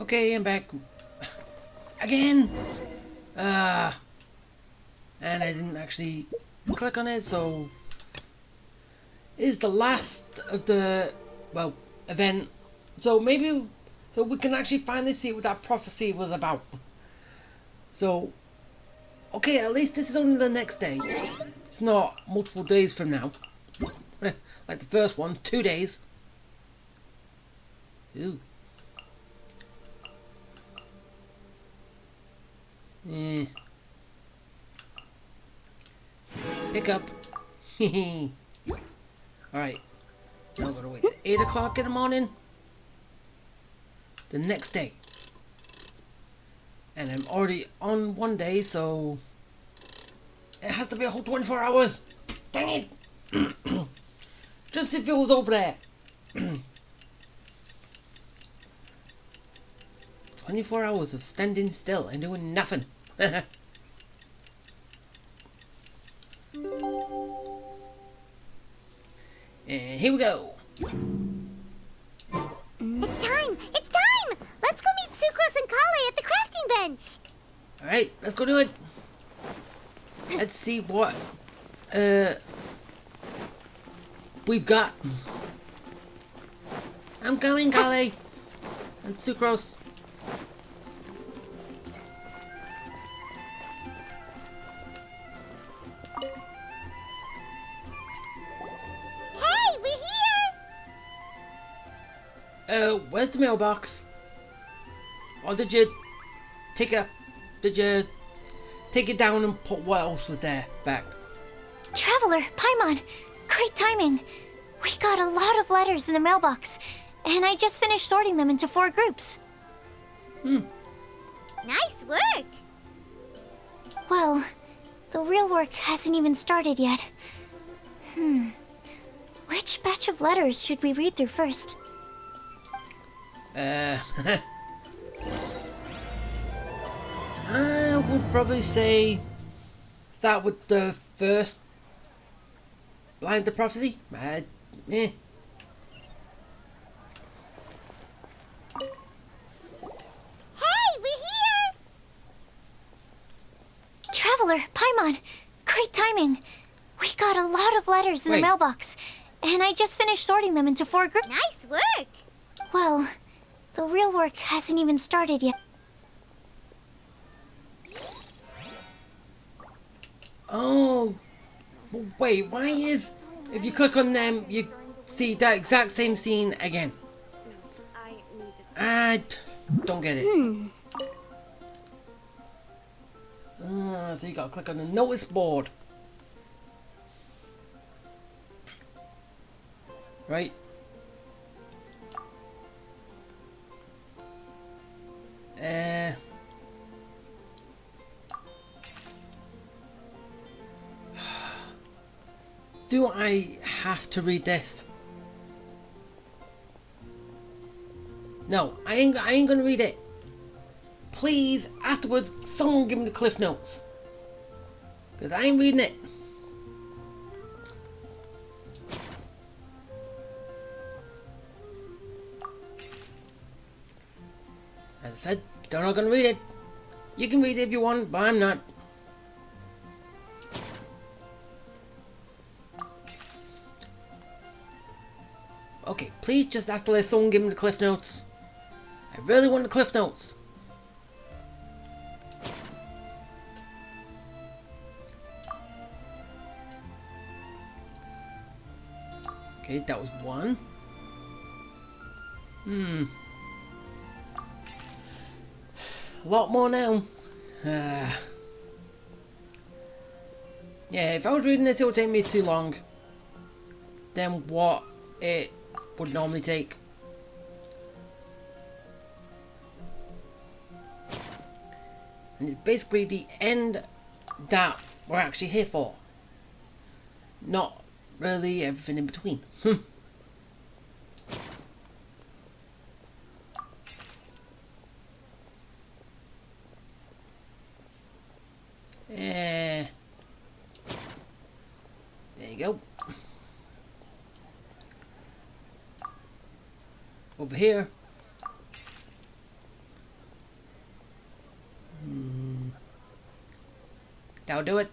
Okay, I'm back. Again! And I didn't actually click on it, so... It is the last of the, well, event. So maybe... So we can actually finally see what that prophecy was about. So... Okay, at least this is only the next day. It's not multiple days from now. Like the first one, 2 days. Ooh. Pick up. Alright. Now I'm gonna wait till 8 o'clock in the morning. The next day. And I'm already on 1 day, so... It has to be a whole 24 hours. Dang it. Just if it was over there. 24 hours of standing still and doing nothing. And here we go. It's time! It's time! Let's go meet Sucrose and Kale at the crafting bench! Alright, let's go do it. Let's see what we've got. I'm coming, Kale. And Sucrose. Hey, we're here! Where's the mailbox? Or did you take it down and put what else was there back? Traveler, Paimon, great timing. We got a lot of letters in the mailbox, and I just finished sorting them into 4 groups. Nice work! Well, the real work hasn't even started yet. Which batch of letters should we read through first? I would probably say start with the first line of the prophecy. Hey, we're here! Traveler, Paimon, great timing. We got a lot of letters in the Wait. mailbox, and I just finished sorting them into 4 groups. Nice work! Well, the real work hasn't even started yet. Oh, wait, why is... If you click on them, you see that exact same scene again. I don't get it. So you gotta click on the notice board. Right? Do I have to read this? No, I ain't gonna read it. Please, afterwards, someone give me the cliff notes. Because I ain't reading it. As I said, they're not gonna read it. You can read it if you want, but I'm not. Okay, please just after let someone give me the cliff notes. I really want the cliff notes. Okay, that was 1. A lot more now. Yeah, if I was reading this, it would take me too long than what it would normally take. And it's basically the end that we're actually here for. Not really everything in between. There you go. Over here. That'll do it.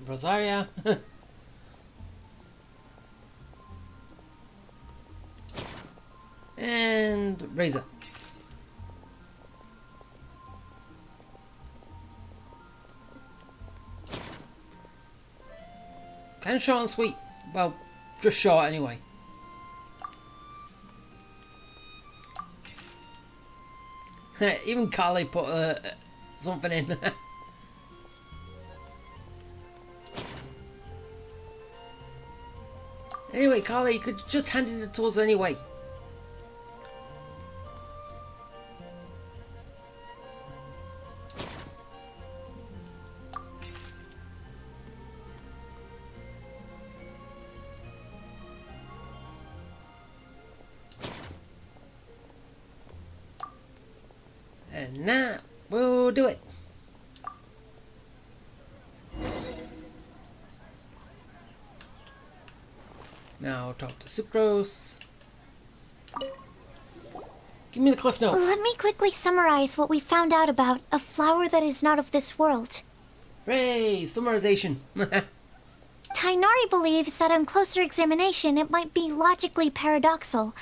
Rosaria. And Razor. Kind of short and sweet. Well, just short anyway. Even Carly put something in. Anyway, Carly, you could just hand it to us anyway. And now we'll do it. Now talk to Sucrose. Give me the cliff notes. Let me quickly summarize what we found out about a flower that is not of this world. Hooray! Summarization. Tainari believes that on closer examination it might be logically paradoxal,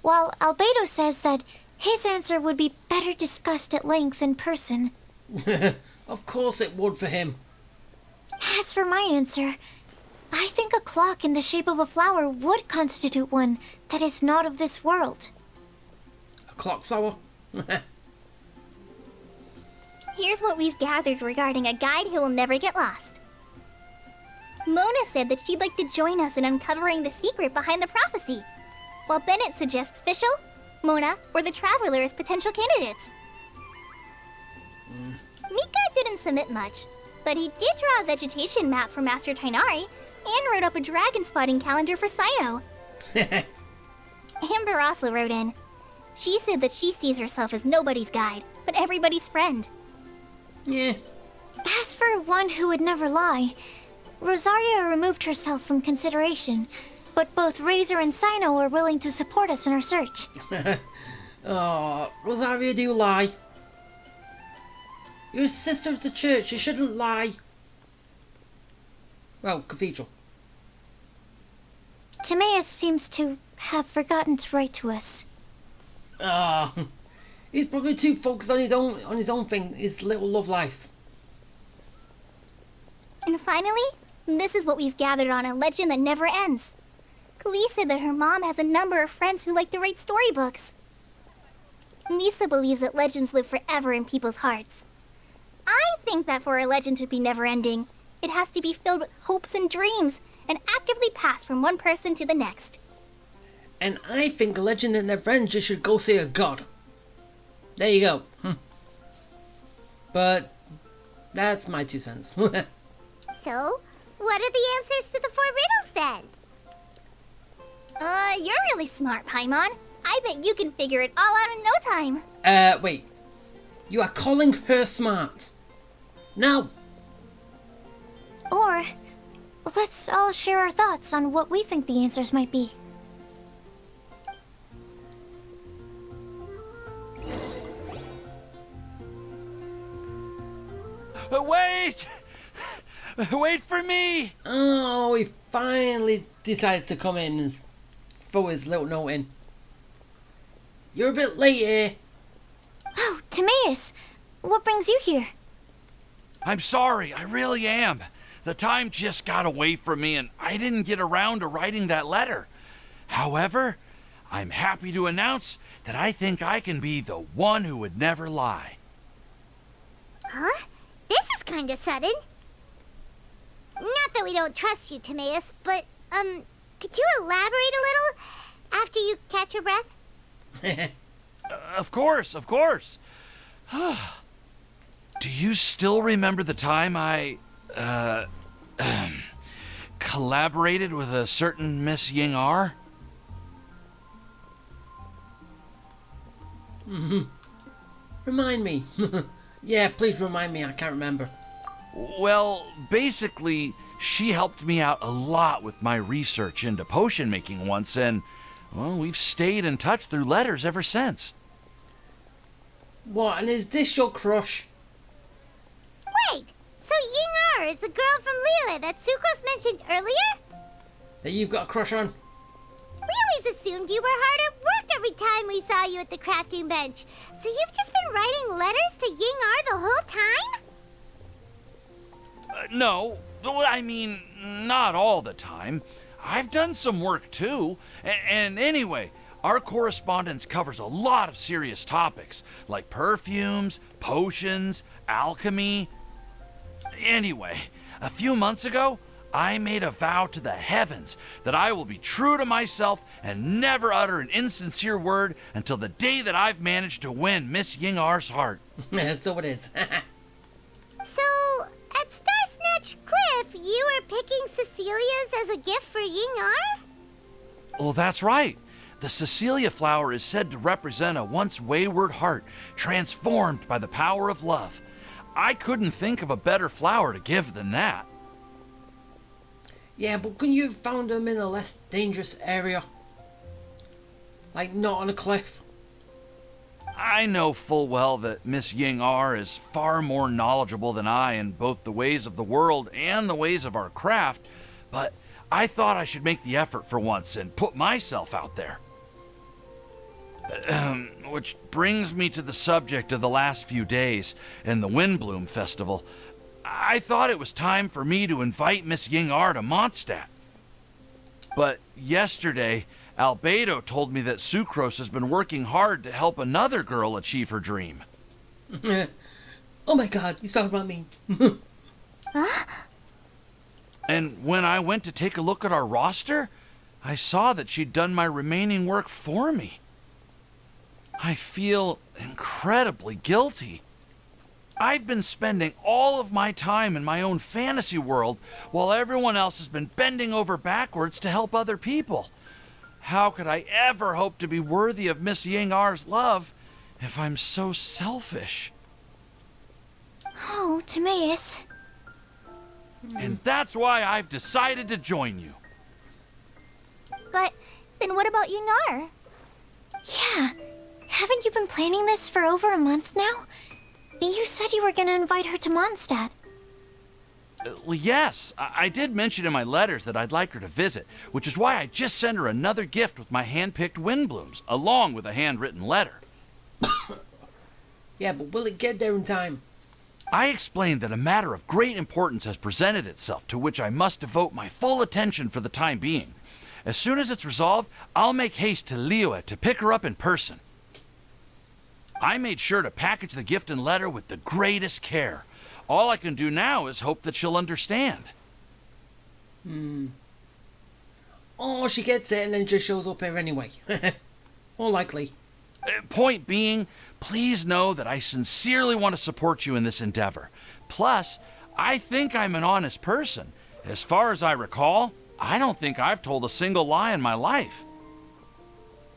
while Albedo says that his answer would be better discussed at length in person. Of course it would for him. As for my answer, I think a clock in the shape of a flower would constitute one that is not of this world. A clock flower? Here's what we've gathered regarding a guide who will never get lost. Mona said that she'd like to join us in uncovering the secret behind the prophecy, while Bennett suggests Fischl, Mona, or the Traveler as potential candidates. Mika didn't submit much, but he did draw a vegetation map for Master Tainari and wrote up a dragon spotting calendar for Sino. Amber also wrote in. She said that she sees herself as nobody's guide, but everybody's friend. Yeah. As for one who would never lie, Rosaria removed herself from consideration, but both Razor and Sino are willing to support us in our search. Oh, Rosaria, do lie. You're a sister of the church, you shouldn't lie. Well, cathedral. Timaeus seems to have forgotten to write to us. Ah, he's probably too focused on his own thing, his little love life. And finally, this is what we've gathered on a legend that never ends. Klee said that her mom has a number of friends who like to write storybooks. Misa believes that legends live forever in people's hearts. I think that for a legend to be never-ending, it has to be filled with hopes and dreams, and actively passed from one person to the next. And I think a legend and their friends just should go see a god. There you go. But that's my 2 cents. So, what are the answers to the 4 riddles then? You're really smart, Paimon. I bet you can figure it all out in no time. Wait. You are calling her smart? No. Or, let's all share our thoughts on what we think the answers might be. Wait! Wait for me! Oh, he finally decided to come in and throw his little note in. You're a bit late here. Oh, Timaeus! What brings you here? I'm sorry, I really am. The time just got away from me and I didn't get around to writing that letter. However, I'm happy to announce that I think I can be the one who would never lie. Huh? This is kinda sudden. Not that we don't trust you, Timaeus, but, could you elaborate a little after you catch your breath? Of course, of course. Do you still remember the time I, collaborated with a certain Miss Ying R? Remind me. Yeah, please remind me. I can't remember. Well, basically, she helped me out a lot with my research into potion making once, and, well, we've stayed in touch through letters ever since. What, and is this your crush? Ying is the girl from Lila that Sucrose mentioned earlier? That you've got a crush on? We always assumed you were hard at work every time we saw you at the crafting bench. So you've just been writing letters to Ying the whole time? No, well, I mean, not all the time. I've done some work too. And anyway, our correspondence covers a lot of serious topics, like perfumes, potions, alchemy. Anyway, a few months ago, I made a vow to the heavens that I will be true to myself and never utter an insincere word until the day that I've managed to win Miss Ying-Ar's heart. So it is. So, at Star Snatch Cliff, you were picking Cecilia's as a gift for Ying-Ar? Well, that's right. The Cecilia flower is said to represent a once wayward heart transformed by the power of love. I couldn't think of a better flower to give than that. Yeah, but couldn't you have found them in a less dangerous area? Like, not on a cliff? I know full well that Miss Ying-Ar is far more knowledgeable than I in both the ways of the world and the ways of our craft, but I thought I should make the effort for once and put myself out there. Which brings me to the subject of the last few days and the Windblume Festival. I thought it was time for me to invite Miss Ying-Ar to Mondstadt. But yesterday, Albedo told me that Sucrose has been working hard to help another girl achieve her dream. Oh my god, he's talking about me. And when I went to take a look at our roster, I saw that she'd done my remaining work for me. I feel incredibly guilty. I've been spending all of my time in my own fantasy world while everyone else has been bending over backwards to help other people. How could I ever hope to be worthy of Miss Ying-Ar's love if I'm so selfish? Oh, Timaeus. And that's why I've decided to join you. But then what about Ying-Ar? Yeah, haven't you been planning this for over a month now? You said you were going to invite her to Mondstadt. Well, yes, I did mention in my letters that I'd like her to visit, which is why I just sent her another gift with my hand-picked Windblooms, along with a handwritten letter. Yeah, but will it get there in time? I explained that a matter of great importance has presented itself to which I must devote my full attention for the time being. As soon as it's resolved, I'll make haste to Liyue to pick her up in person. I made sure to package the gift and letter with the greatest care. All I can do now is hope that she'll understand. Oh, she gets it and then just shows up here anyway. More likely. Point being, please know that I sincerely want to support you in this endeavor. Plus, I think I'm an honest person. As far as I recall, I don't think I've told a single lie in my life.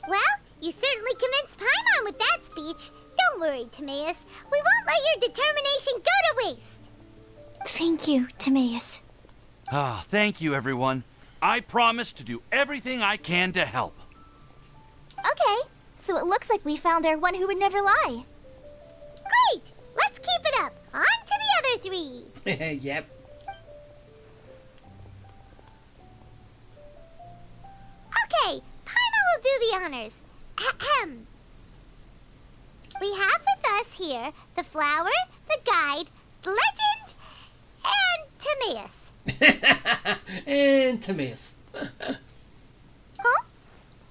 Well, you certainly convinced Paimon with that speech. Don't worry, Timaeus. We won't let your determination go to waste. Thank you, Timaeus. Ah, thank you, everyone. I promise to do everything I can to help. Okay, so it looks like we found our one who would never lie. Great! Let's keep it up. On to the other three. Yep. Okay, Paimon will do the honors. Ahem. We have with us here the flower, the guide, the legend, and Timaeus. And Timaeus. Huh?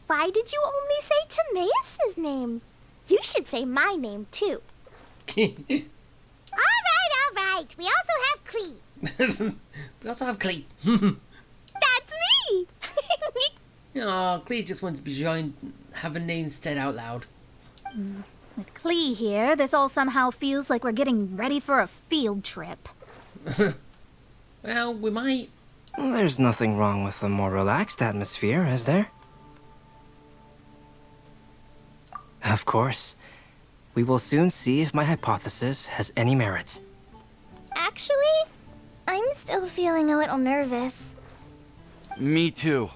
Why did you only say Timaeus' name? You should say my name, too. All right. We also have Klee. We also have Clee. That's me! Oh, Clee just wants to be joined, having names said out loud. With Klee here, this all somehow feels like we're getting ready for a field trip. Well, we might. There's nothing wrong with a more relaxed atmosphere, is there? Of course. We will soon see if my hypothesis has any merit. Actually, I'm still feeling a little nervous. Me too.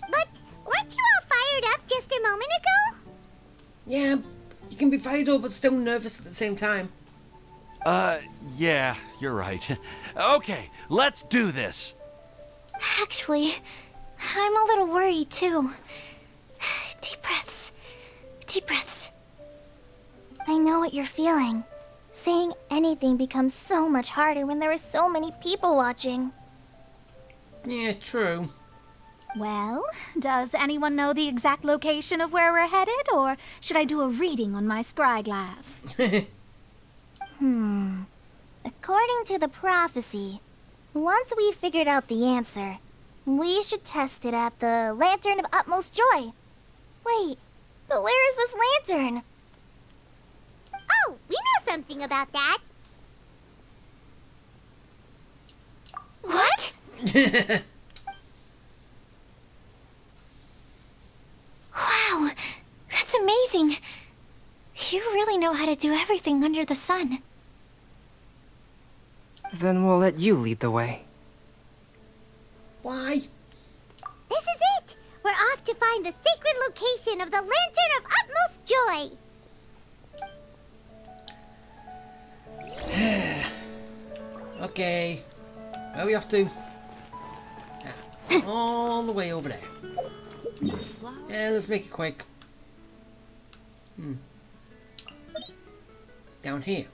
But weren't you all fired up just a moment ago? Yeah, you can be fired up but still nervous at the same time. Yeah, you're right. Okay, let's do this. Actually, I'm a little worried too. Deep breaths. Deep breaths. I know what you're feeling. Saying anything becomes so much harder when there are so many people watching. Yeah, true. Well, does anyone know the exact location of where we're headed, or should I do a reading on my scry glass? According to the prophecy, once we've figured out the answer, we should test it at the Lantern of Utmost Joy. Wait, but where is this lantern? Oh, we know something about that. What? Wow, that's amazing. You really know how to do everything under the sun. Then we'll let you lead the way. Why? This is it. We're off to find the sacred location of the Lantern of Utmost Joy. Okay. Where are we off to? All the way over there. Yeah, let's make it quick. Down here.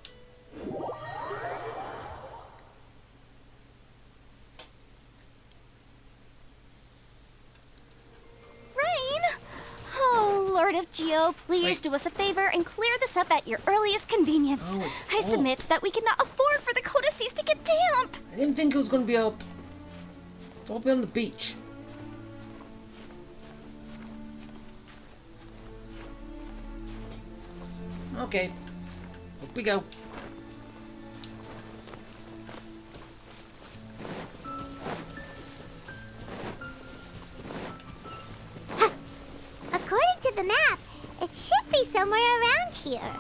Rain! Oh, Lord of Geo, please Wait. do us a favor and clear this up at your earliest convenience. Oh, I it's- submit that we cannot afford for the codices to get damp. I didn't think it was going to be up. I'll be on the beach. Okay. Up we go. According to the map, it should be somewhere around here.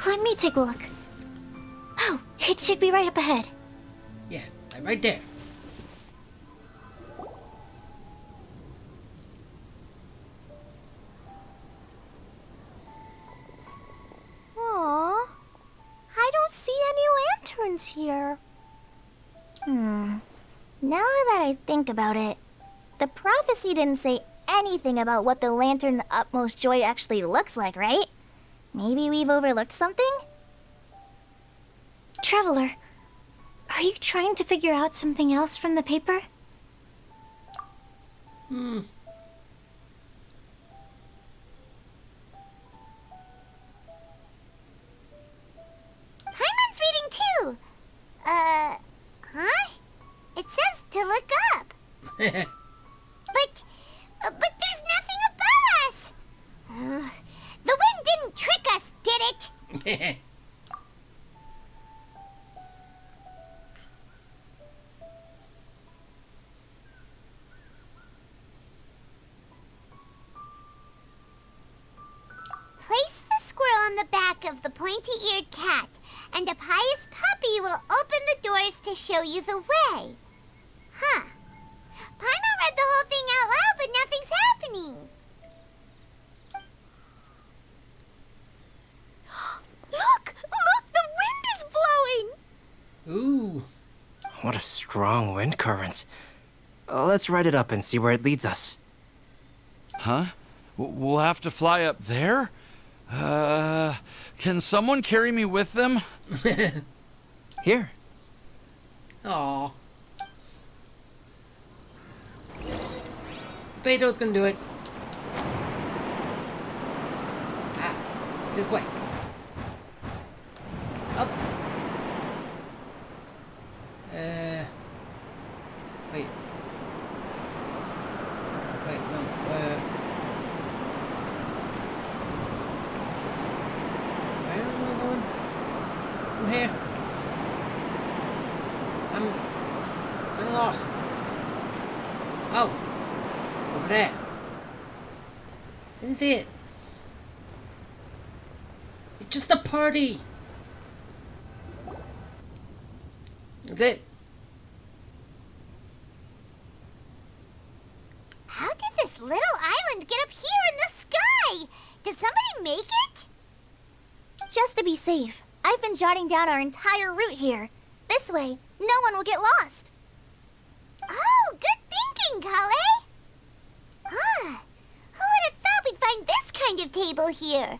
Let me take a look. Oh, it should be right up ahead. Yeah, right there. Aww. I don't see any lanterns here. Now that I think about it, the prophecy didn't say anything about what the Lantern of Utmost Joy actually looks like, right? Maybe we've overlooked something? Traveler, are you trying to figure out something else from the paper? Paimon's reading too. Huh? It says to look up. But there's nothing above us. The wind didn't trick us, did it? Place the squirrel on the back of the pointy-eared cat, and a pious puppy will open the doors to show you the way. Huh. Paimon read the whole thing out loud, but nothing's happening. Look! Look! The wind is blowing! Ooh. What a strong wind current. Let's ride it up and see where it leads us. Huh? We'll have to fly up there? Can someone carry me with them? Here. Aw. Beto's gonna do it. Ah, this way. Up. Wait. Wait, no. Where am I going? I'm here. I'm lost. Oh. Over there. Didn't see it. It's just a party. That's it. How did this little island get up here in the sky? Did somebody make it? Just to be safe, I've been jotting down our entire route here. this way. No one will get lost. Oh, good thinking, Kale. Who would have thought we'd find this kind of table here?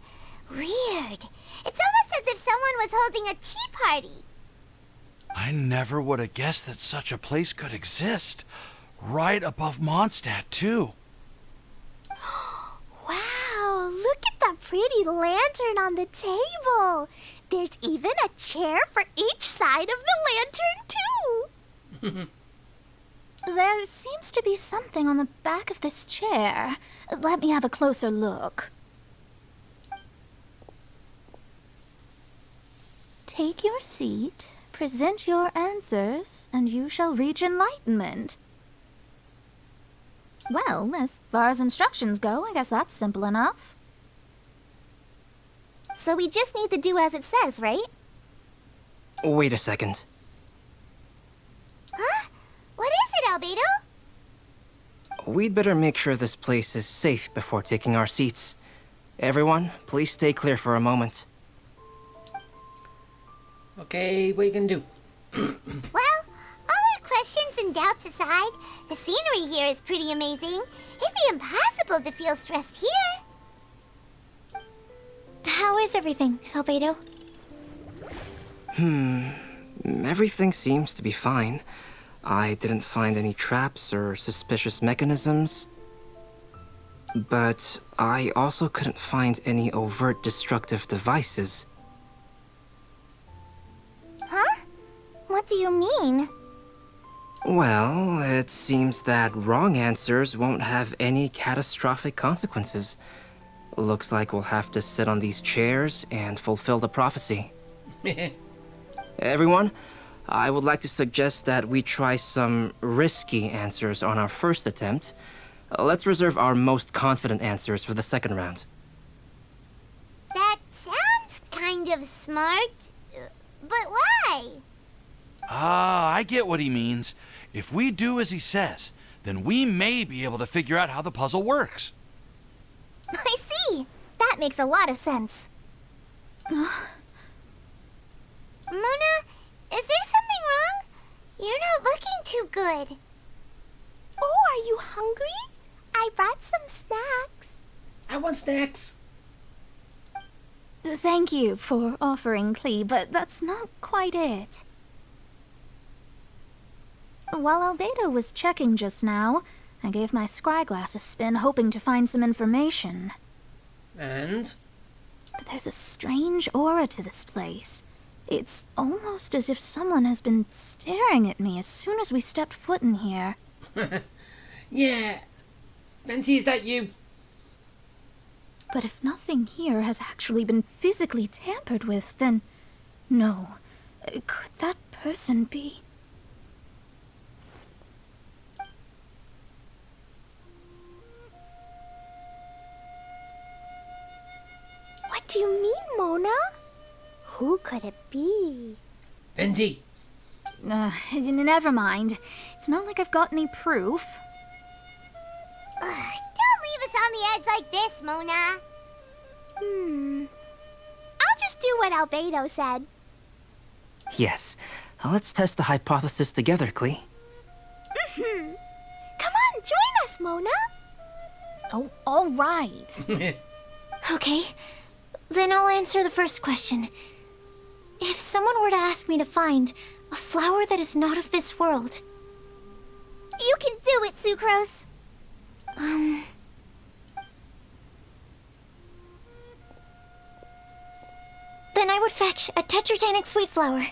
Weird. It's almost as if someone was holding a tea party. I never would have guessed that such a place could exist. Right above Mondstadt, too. Wow, look at that pretty lantern on the table. There's even a chair for each side of the lantern, too. There seems to be something on the back of this chair. Let me have a closer look. Take your seat, present your answers, and you shall reach enlightenment. Well, as far as instructions go, I guess that's simple enough. So we just need to do as it says, right? Wait a second. Huh? What is it, Albedo? We'd better make sure this place is safe before taking our seats. Everyone, please stay clear for a moment. Okay, what you can do? Well, all our questions and doubts aside, the scenery here is pretty amazing. It'd be impossible to feel stressed here. How is everything, Albedo? Everything seems to be fine. I didn't find any traps or suspicious mechanisms. But I also couldn't find any overt destructive devices. Huh? What do you mean? Well, it seems that wrong answers won't have any catastrophic consequences. Looks like we'll have to sit on these chairs and fulfill the prophecy. Everyone, I would like to suggest that we try some risky answers on our first attempt. Let's reserve our most confident answers for the second round. That sounds kind of smart. But why? Ah, I get what he means. If we do as he says, then we may be able to figure out how the puzzle works. I see. That makes a lot of sense. Mona, is there something wrong? You're not looking too good. Oh, are you hungry? I brought some snacks. I want snacks. Thank you for offering, Klee, but that's not quite it. While Albedo was checking just now, I gave my scryglass a spin, hoping to find some information. And? But there's a strange aura to this place. It's almost as if someone has been staring at me as soon as we stepped foot in here. Yeah. Fancy, is that you? But if nothing here has actually been physically tampered with, then... No. Could that person be... What do you mean, Mona? Who could it be? Benji. Never mind. It's not like I've got any proof. Don't leave us on the edge like this, Mona. I'll just do what Albedo said. Yes, let's test the hypothesis together, Klee. Come on, join us, Mona. Oh, all right. Okay, then I'll answer the first question. If someone were to ask me to find a flower that is not of this world, You can do it, Sucrose. then I would fetch a tetratanic sweet flower.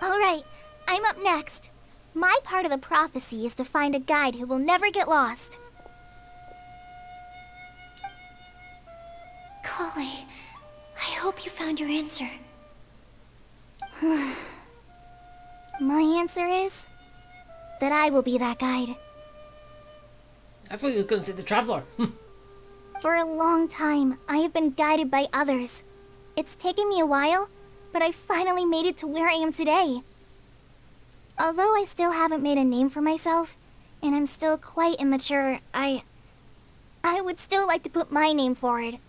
All right, I'm up next. My part of the prophecy is to find a guide who will never get lost. Kale, I hope you found your answer. My answer is that I will be that guide. I thought you was going to say the Traveler. For a long time, I have been guided by others. It's taken me a while, but I finally made it to where I am today. Although I still haven't made a name for myself, and I'm still quite immature, I would still like to put my name forward.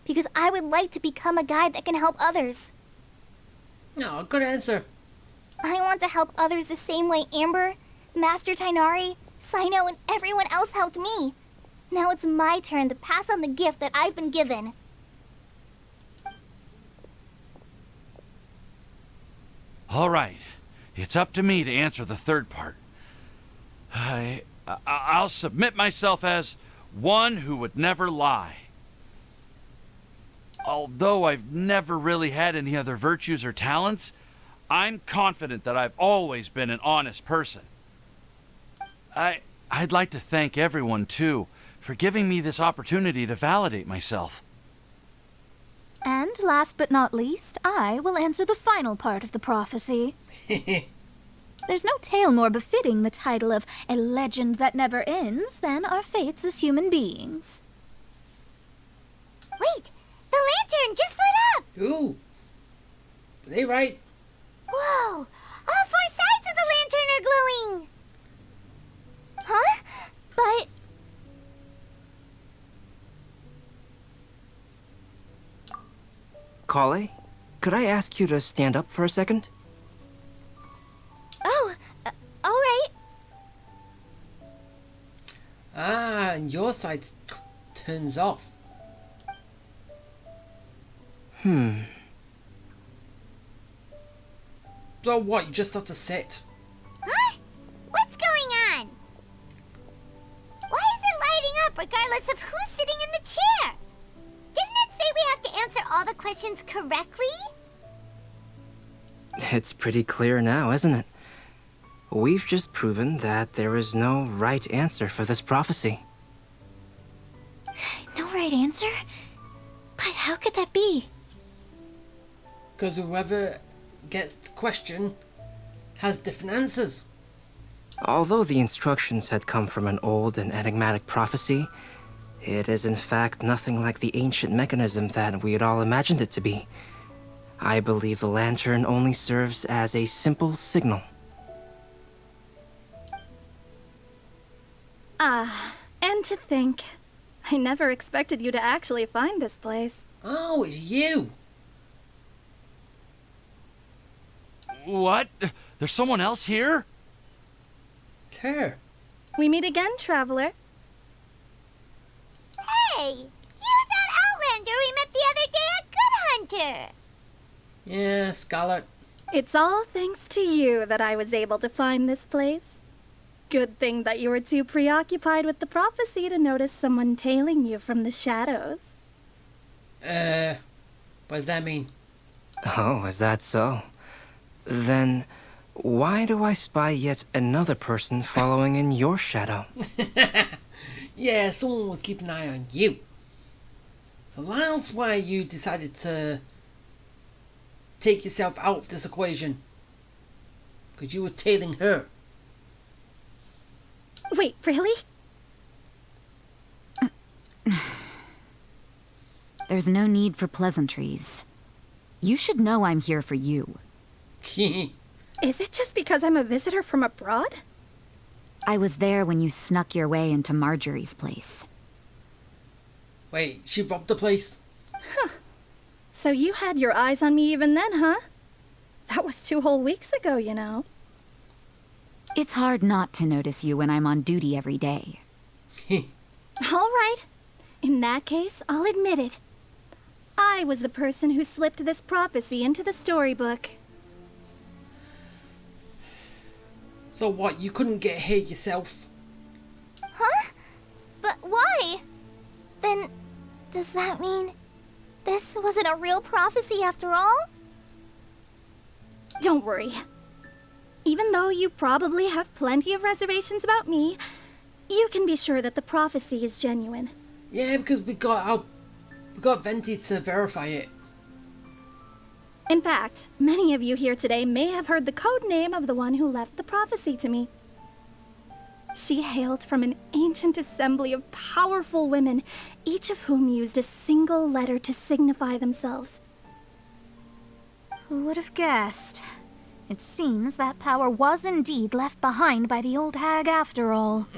Because I would like to become a guide that can help others. No, good answer. I want to help others the same way Amber, Master Tainari, Sino, and everyone else helped me. Now it's my turn to pass on the gift that I've been given. All right. It's up to me to answer the third part. I'll submit myself as one who would never lie. Although I've never really had any other virtues or talents, I'm confident that I've always been an honest person. I'd like to thank everyone, too, for giving me this opportunity to validate myself. And last but not least, I will answer the final part of the prophecy. There's no tale more befitting the title of a legend that never ends than our fates as human beings. Wait! The lantern just lit up! Ooh. Are they right? Whoa! All four sides of the lantern are glowing! Huh? But... Kale, could I ask you to stand up for a second? Oh, alright. Ah, and your side turns off. So what, you just have to sit? Huh? What's going on? Why is it lighting up regardless of who's sitting in the chair? Didn't it say we have to answer all the questions correctly? It's pretty clear now, isn't it? We've just proven that there is no right answer for this prophecy. No right answer? But how could that be? Because whoever gets the question has different answers. Although the instructions had come from an old and enigmatic prophecy, it is in fact nothing like the ancient mechanism that we had all imagined it to be. I believe the lantern only serves as a simple signal. And to think, I never expected you to actually find this place. Oh, it's you. What? There's someone else here? It's her. We meet again, traveler. Hey! You're that Outlander we met the other day at Good Hunter! Yeah, Scarlet. It's all thanks to you that I was able to find this place. Good thing that you were too preoccupied with the prophecy to notice someone tailing you from the shadows. What does that mean? Oh, is that so? Then, why do I spy yet another person following in your shadow? Yeah, someone was keeping an eye on you. So that's why you decided to take yourself out of this equation. Because you were tailing her. Wait, really? There's no need for pleasantries. You should know I'm here for you. Is it just because I'm a visitor from abroad? I was there when you snuck your way into Marjorie's place. Wait, she robbed the place? So you had your eyes on me even then, huh? That was 2 whole weeks ago, you know. It's hard not to notice you when I'm on duty every day. All right. In that case, I'll admit it. I was the person who slipped this prophecy into the storybook. So what, you couldn't get here yourself? Huh? But why? Then, does that mean this wasn't a real prophecy after all? Don't worry. Even though you probably have plenty of reservations about me, you can be sure that the prophecy is genuine. Yeah, because we got Venti to verify it. In fact, many of you here today may have heard the code name of the one who left the prophecy to me. She hailed from an ancient assembly of powerful women, each of whom used a single letter to signify themselves. Who would have guessed? It seems that power was indeed left behind by the old hag after all.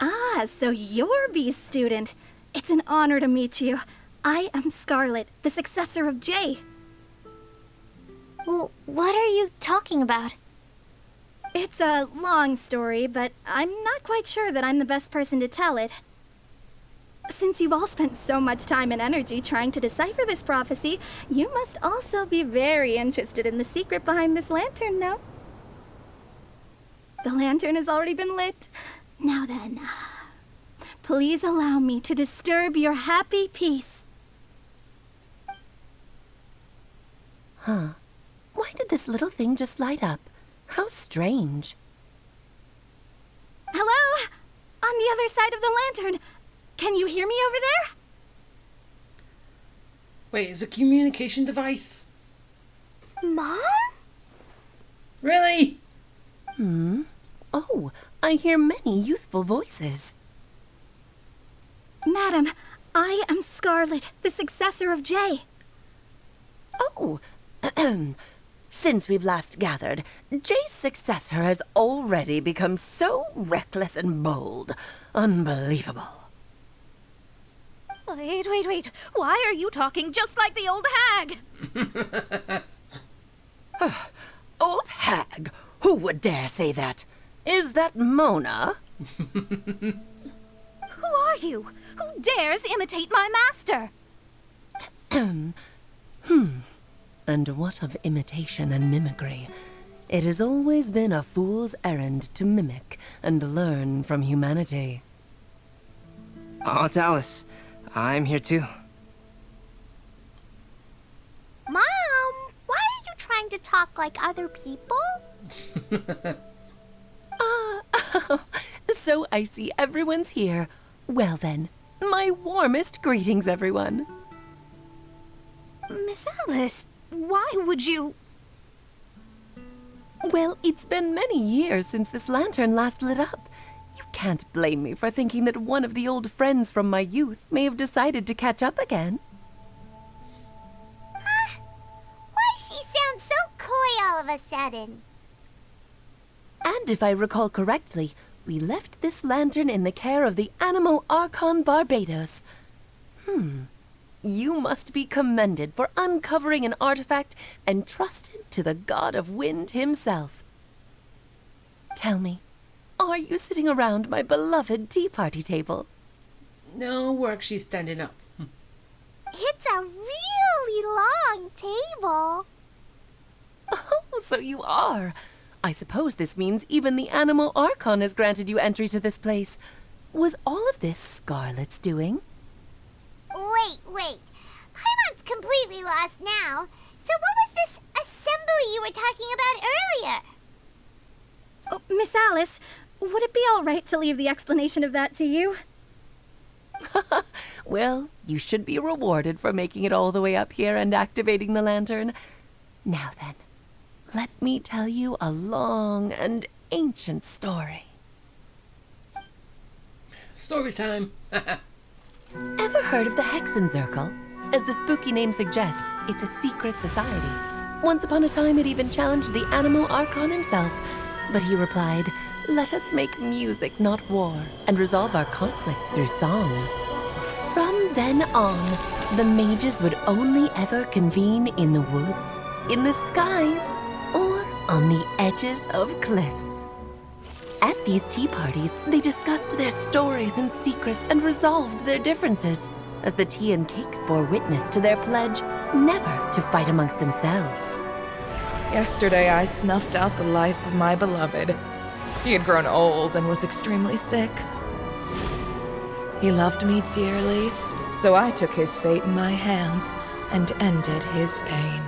Ah, so you're B's student. It's an honor to meet you. I am Scarlet, the successor of Jay. Well, what are you talking about? It's a long story, but I'm not quite sure that I'm the best person to tell it. Since you've all spent so much time and energy trying to decipher this prophecy, you must also be very interested in the secret behind this lantern, no? The lantern has already been lit. Now then, please allow me to disturb your happy peace. Huh. Why did this little thing just light up? How strange. Hello? On the other side of the lantern. Can you hear me over there? Wait, is it a communication device? Mom? Really? Oh, I hear many youthful voices. Madam, I am Scarlet, the successor of Jay. Oh, since we've last gathered, Jay's successor has already become so reckless and bold. Unbelievable. Wait. Why are you talking just like the old hag? Old hag? Who would dare say that? Is that Mona? Who are you? Who dares imitate my master? And what of imitation and mimicry? It has always been a fool's errand to mimic and learn from humanity. Oh, it's Alice. I'm here too. Mom, why are you trying to talk like other people? So I see everyone's here. Well then, my warmest greetings, everyone. Miss Alice, why would you... Well, it's been many years since this lantern last lit up. You can't blame me for thinking that one of the old friends from my youth may have decided to catch up again. Why she sounds so coy all of a sudden? And if I recall correctly, we left this lantern in the care of the Animo Archon Barbados. You must be commended for uncovering an artifact entrusted to the god of wind himself. Tell me, are you sitting around my beloved tea party table? No, we're actually standing up. It's a really long table. Oh, so you are. I suppose this means even the Animo Archon has granted you entry to this place. Was all of this Scarlet's doing? Wait. Paimon's completely lost now. So what was this assembly you were talking about earlier? Oh, Miss Alice, would it be all right to leave the explanation of that to you? Well, you should be rewarded for making it all the way up here and activating the lantern. Now then, let me tell you a long and ancient story. Story time. Ever heard of the Hexenzirkel? As the spooky name suggests, it's a secret society. Once upon a time, it even challenged the Animo Archon himself. But he replied, "Let us make music, not war, and resolve our conflicts through song." From then on, the mages would only ever convene in the woods, in the skies, or on the edges of cliffs. At these tea parties, they discussed their stories and secrets and resolved their differences, as the tea and cakes bore witness to their pledge never to fight amongst themselves. Yesterday, I snuffed out the life of my beloved. He had grown old and was extremely sick. He loved me dearly, so I took his fate in my hands and ended his pain.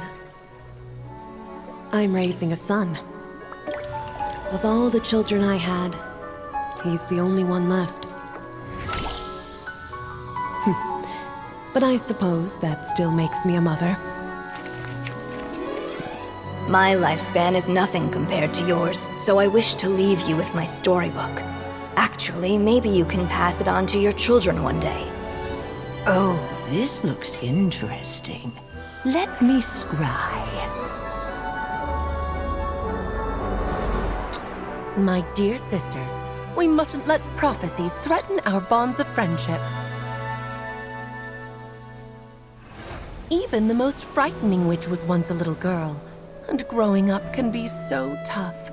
I'm raising a son. Of all the children I had, he's the only one left. But I suppose that still makes me a mother. My lifespan is nothing compared to yours, so I wish to leave you with my storybook. Actually, maybe you can pass it on to your children one day. Oh, this looks interesting. Let me scry. My dear sisters, we mustn't let prophecies threaten our bonds of friendship. Even the most frightening witch was once a little girl. and growing up can be so tough.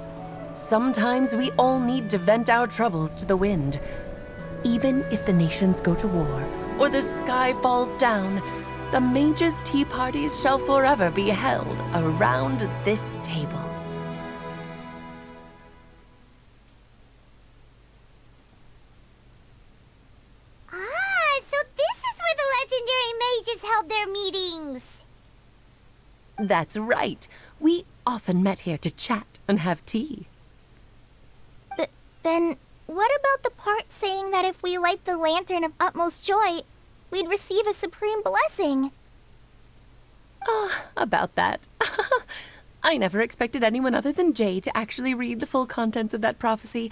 Sometimes we all need to vent our troubles to the wind. Even if the nations go to war, or the sky falls down, the mages' tea parties shall forever be held around this table. So this is where the legendary mages held their meetings. That's right. We often met here to chat and have tea. Then, what about the part saying that if we light the lantern of utmost joy, we'd receive a supreme blessing? About that. I never expected anyone other than Jay to actually read the full contents of that prophecy.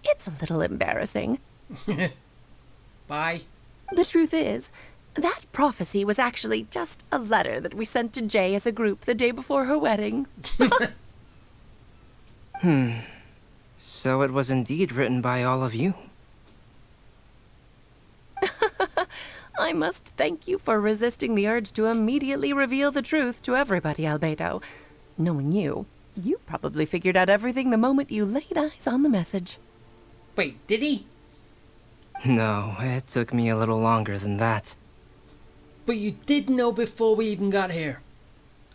It's a little embarrassing. Bye. The truth is, that prophecy was actually just a letter that we sent to Jay as a group the day before her wedding. So it was indeed written by all of you. I must thank you for resisting the urge to immediately reveal the truth to everybody, Albedo. Knowing you, you probably figured out everything the moment you laid eyes on the message. Wait, did he? No, it took me a little longer than that. But you did know before we even got here.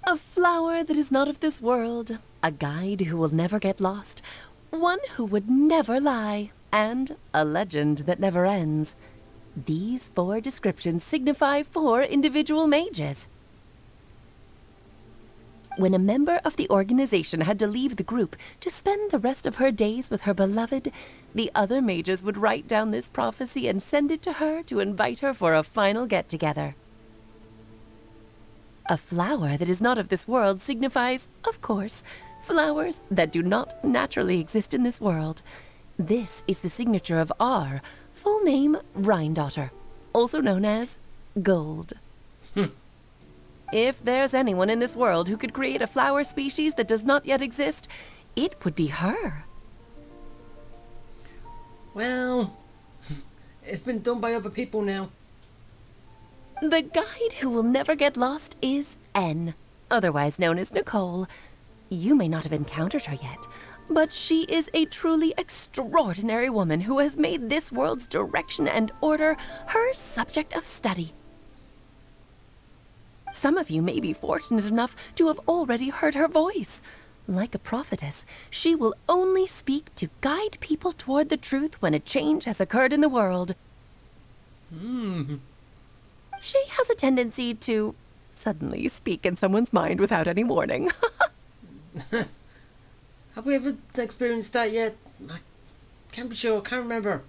A flower that is not of this world, a guide who will never get lost, one who would never lie, and a legend that never ends. These 4 descriptions signify 4 individual mages. When a member of the organization had to leave the group to spend the rest of her days with her beloved, the other mages would write down this prophecy and send it to her to invite her for a final get-together. A flower that is not of this world signifies, of course, flowers that do not naturally exist in this world. This is the signature of our full name, Rhindaughter, also known as Gold. If there's anyone in this world who could create a flower species that does not yet exist, it would be her. Well, it's been done by other people now. The guide who will never get lost is N, otherwise known as Nicole. You may not have encountered her yet, but she is a truly extraordinary woman who has made this world's direction and order her subject of study. Some of you may be fortunate enough to have already heard her voice. Like a prophetess, she will only speak to guide people toward the truth when a change has occurred in the world. She has a tendency to suddenly speak in someone's mind without any warning. Have we ever experienced that yet? I can't be sure, can't remember.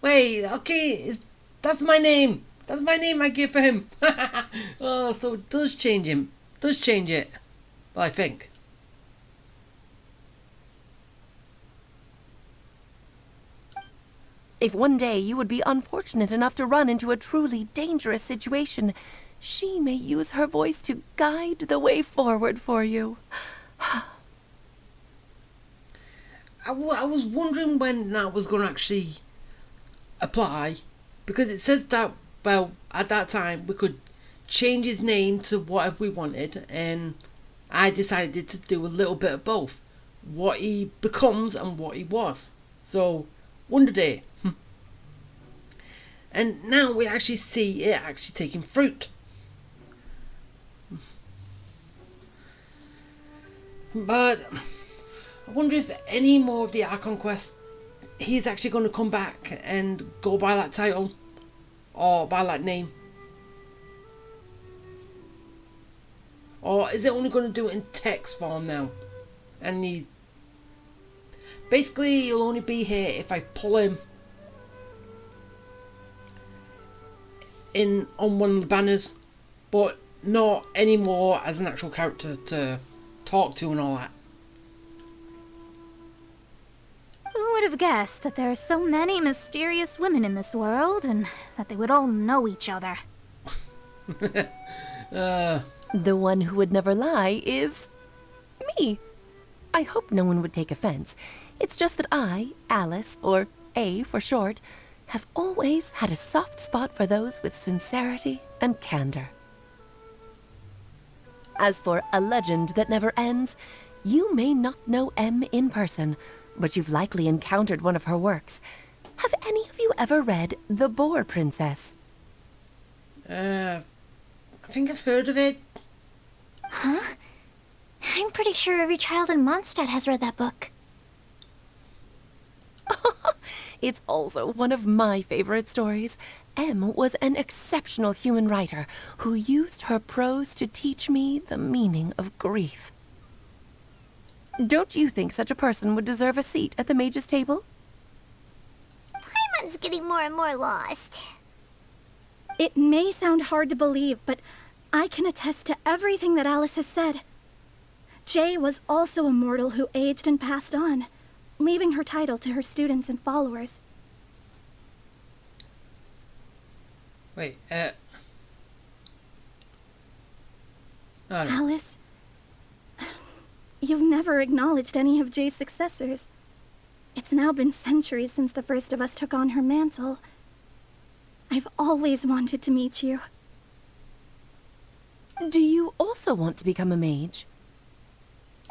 Wait, okay, that's my name. That's my name I give for him. Oh, so it does change him. Does change it. Well, I think. If one day you would be unfortunate enough to run into a truly dangerous situation, she may use her voice to guide the way forward for you. I was wondering when that was going to actually apply, because it says that, well, at that time we could change his name to whatever we wanted, and I decided to do a little bit of both, what he becomes and what he was. So, Wonder Day. And now we actually see it actually taking fruit. But I wonder if any more of the Archon quest, he's actually going to come back and go by that title or by that name. Or is it only going to do it in text form now? And basically he'll only be here if I pull him in on one of the banners, but not anymore as an actual character to talk to and all that. Who would have guessed that there are so many mysterious women in this world, and that they would all know each other? The one who would never lie is me. I hope no one would take offense. It's just that I, Alice, or A for short, have always had a soft spot for those with sincerity and candor. As for A Legend That Never Ends, you may not know M in person, but you've likely encountered one of her works. Have any of you ever read The Boar Princess? I think I've heard of it. Huh? I'm pretty sure every child in Mondstadt has read that book. It's also one of my favorite stories. M was an exceptional human writer who used her prose to teach me the meaning of grief. Don't you think such a person would deserve a seat at the mage's table? Paimon's getting more and more lost. It may sound hard to believe, but I can attest to everything that Alice has said. Jay was also a mortal who aged and passed on, leaving her title to her students and followers. Wait, oh, no. Alice, you've never acknowledged any of Jay's successors. It's now been centuries since the first of us took on her mantle. I've always wanted to meet you. Do you also want to become a mage?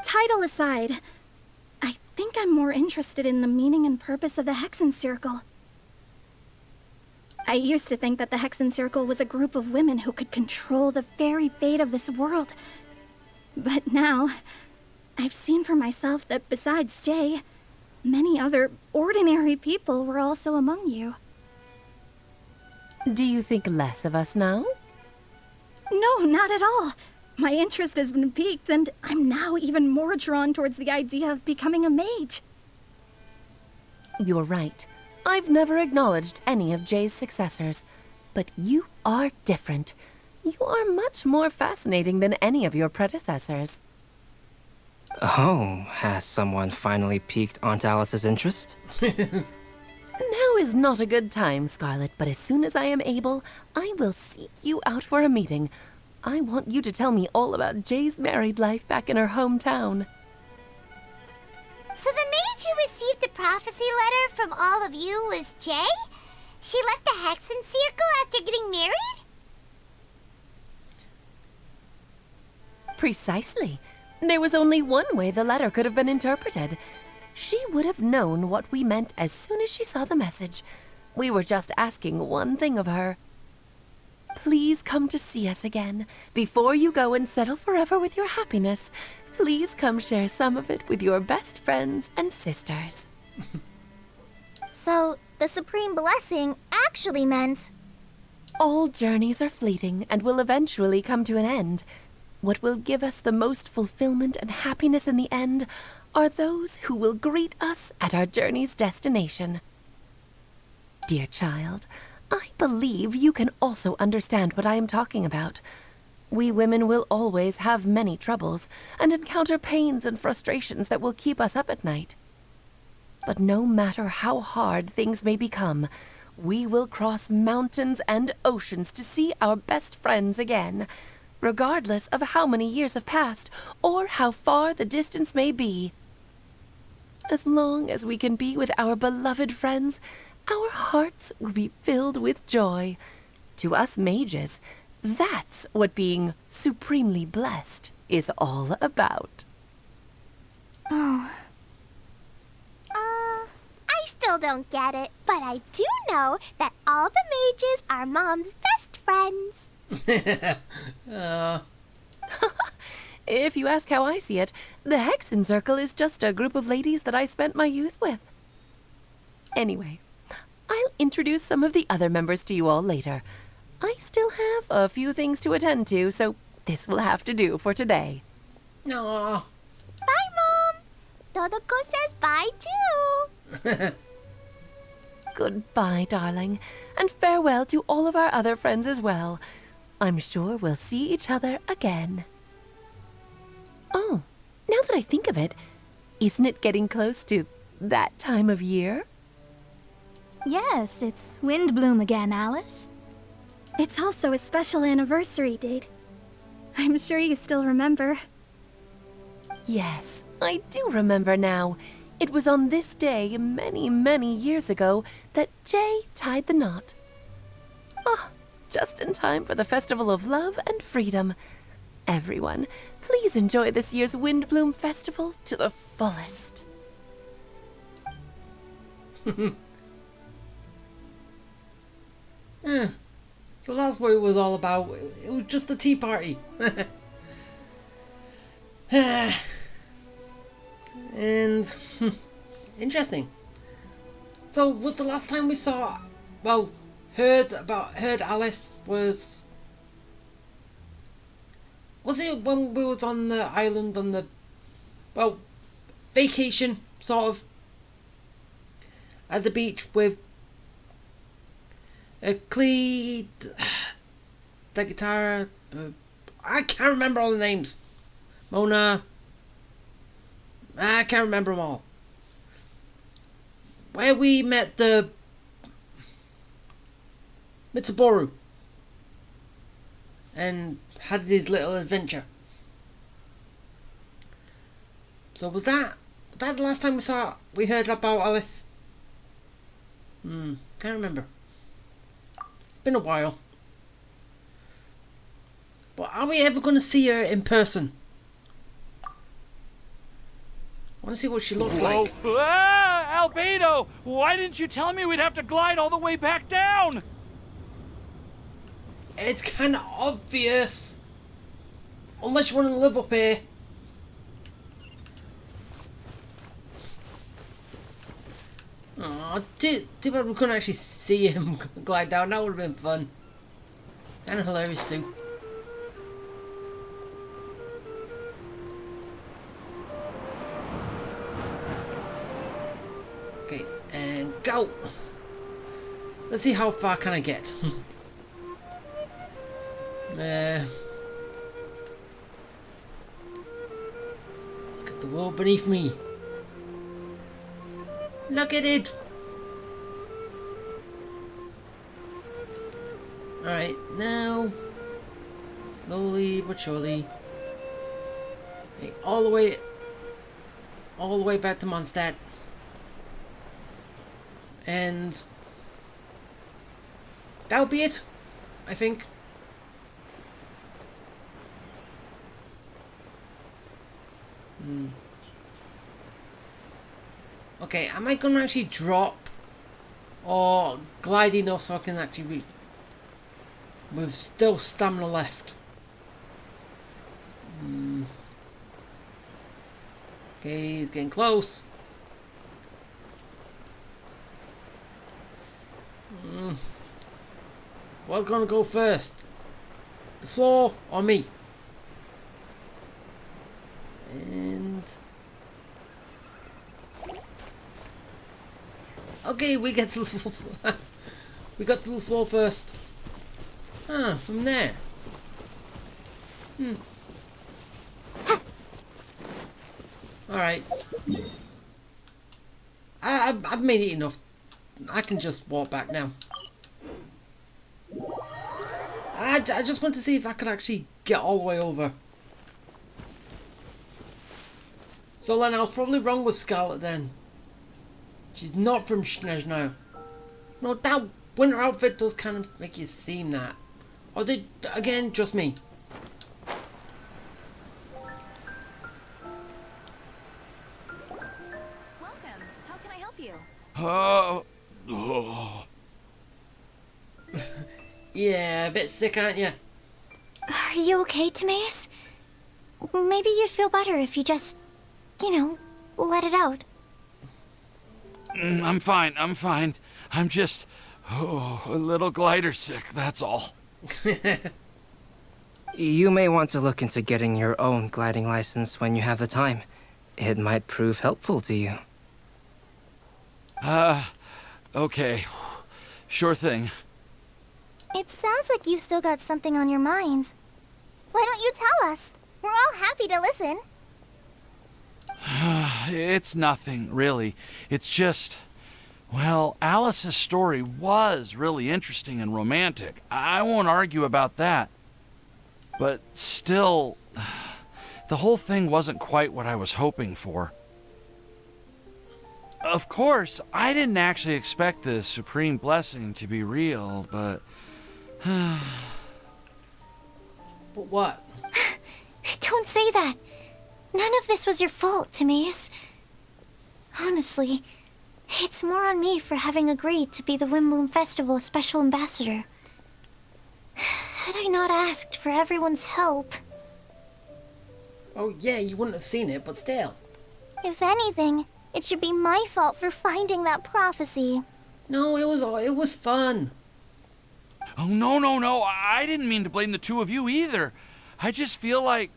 Title aside, I think I'm more interested in the meaning and purpose of the Hexen Circle. I used to think that the Hexen Circle was a group of women who could control the very fate of this world. But now, I've seen for myself that besides Jay, many other ordinary people were also among you. Do you think less of us now? No, not at all. My interest has been piqued, and I'm now even more drawn towards the idea of becoming a mage. You're right. I've never acknowledged any of Jay's successors, but you are different. You are much more fascinating than any of your predecessors. Oh, has someone finally piqued Aunt Alice's interest? Now is not a good time, Scarlet, but as soon as I am able, I will seek you out for a meeting. I want you to tell me all about Jay's married life back in her hometown. So the mage who received the prophecy letter from all of you was Jay? She left the Hexen Circle after getting married? Precisely. There was only one way the letter could have been interpreted. She would have known what we meant as soon as she saw the message. We were just asking one thing of her. Please come to see us again. Before you go and settle forever with your happiness, please come share some of it with your best friends and sisters. So, the Supreme Blessing actually meant... All journeys are fleeting and will eventually come to an end. What will give us the most fulfillment and happiness in the end are those who will greet us at our journey's destination. Dear child, I believe you can also understand what I am talking about. We women will always have many troubles and encounter pains and frustrations that will keep us up at night. But no matter how hard things may become, we will cross mountains and oceans to see our best friends again, regardless of how many years have passed or how far the distance may be. As long as we can be with our beloved friends, our hearts will be filled with joy. To us mages, that's what being supremely blessed is all about. Oh. I still don't get it, but I do know that all the mages are Mom's best friends. If you ask how I see it, the Hexen Circle is just a group of ladies that I spent my youth with. Anyway, I'll introduce some of the other members to you all later. I still have a few things to attend to, so this will have to do for today. No. Bye, Mom. Todoko says bye, too. Goodbye, darling, and farewell to all of our other friends as well. I'm sure we'll see each other again. Oh, now that I think of it, isn't it getting close to that time of year? Yes, it's Windblume again, Alice. It's also a special anniversary date. I'm sure you still remember. Yes, I do remember now. It was on this day, many, many years ago, that Jay tied the knot. Oh, just in time for the Festival of Love and Freedom. Everyone, please enjoy this year's Windblume Festival to the fullest. So that's what it was all about. It was just a tea party. And interesting. So was the last time we saw, well, heard Alice was it when we was on the island on the, well, vacation sort of at the beach with Clea, the guitar, I can't remember all the names. Mona, I can't remember them all. Where we met the Mitsuboru and had this little adventure. So was that the last time we heard about Alice? Can't remember. It's been a while. But are we ever going to see her in person? I want to see what she looks like. Ah, Albedo! Why didn't you tell me we'd have to glide all the way back down? It's kind of obvious. Unless you want to live up here. Aw, too bad we couldn't actually see him glide down. That would have been fun. And hilarious too. Okay, and go! Let's see how far can I get. Look at the world beneath me. Look at it! Alright, now slowly but surely, okay, all the way back to Mondstadt, and that'll be it, I think. Okay, am I gonna actually drop or glide enough so I can actually reach with still stamina left? Okay, he's getting close. What's gonna go first? The floor or me? And okay, we get to the floor. We got to the floor first. Ah, from there. Alright. I've made it enough. I can just walk back now. I just want to see if I could actually get all the way over. So then I was probably wrong with Scarlet then. She's not from Snezhnaya. No, that winter outfit does kind of make you seem that. Or did, again, just me? Welcome. How can I help you? Yeah, a bit sick, aren't you? Are you okay, Timaeus? Maybe you'd feel better if you just, let it out. I'm fine. I'm just a little glider sick, that's all. You may want to look into getting your own gliding license when you have the time. It might prove helpful to you. Okay. Sure thing. It sounds like you've still got something on your mind. Why don't you tell us? We're all happy to listen. It's nothing, really. It's just, well, Alice's story was really interesting and romantic. I won't argue about that. But still, the whole thing wasn't quite what I was hoping for. Of course, I didn't actually expect the supreme blessing to be real, but... But what? Don't say that. None of this was your fault, Timaeus. Honestly, it's more on me for having agreed to be the Windblume Festival's special ambassador. Had I not asked for everyone's help... Oh yeah, you wouldn't have seen it, but still. If anything, it should be my fault for finding that prophecy. No, it was fun. Oh, no, I didn't mean to blame the two of you either. I just feel like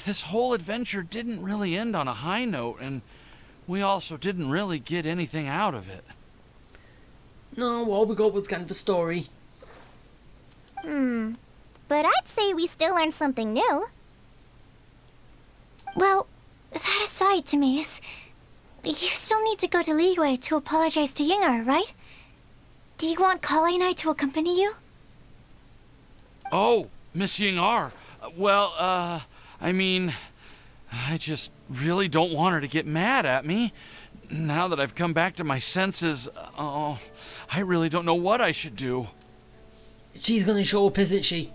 this whole adventure didn't really end on a high note, and we also didn't really get anything out of it. No, all we got was kind of a story. But I'd say we still learned something new. Well, that aside, Timaeus, you still need to go to Liyue to apologize to Yingar, right? Do you want Kale and I to accompany you? Oh, Miss Yingar. Well, I mean, I just really don't want her to get mad at me. Now that I've come back to my senses, I really don't know what I should do. She's gonna show up, isn't she?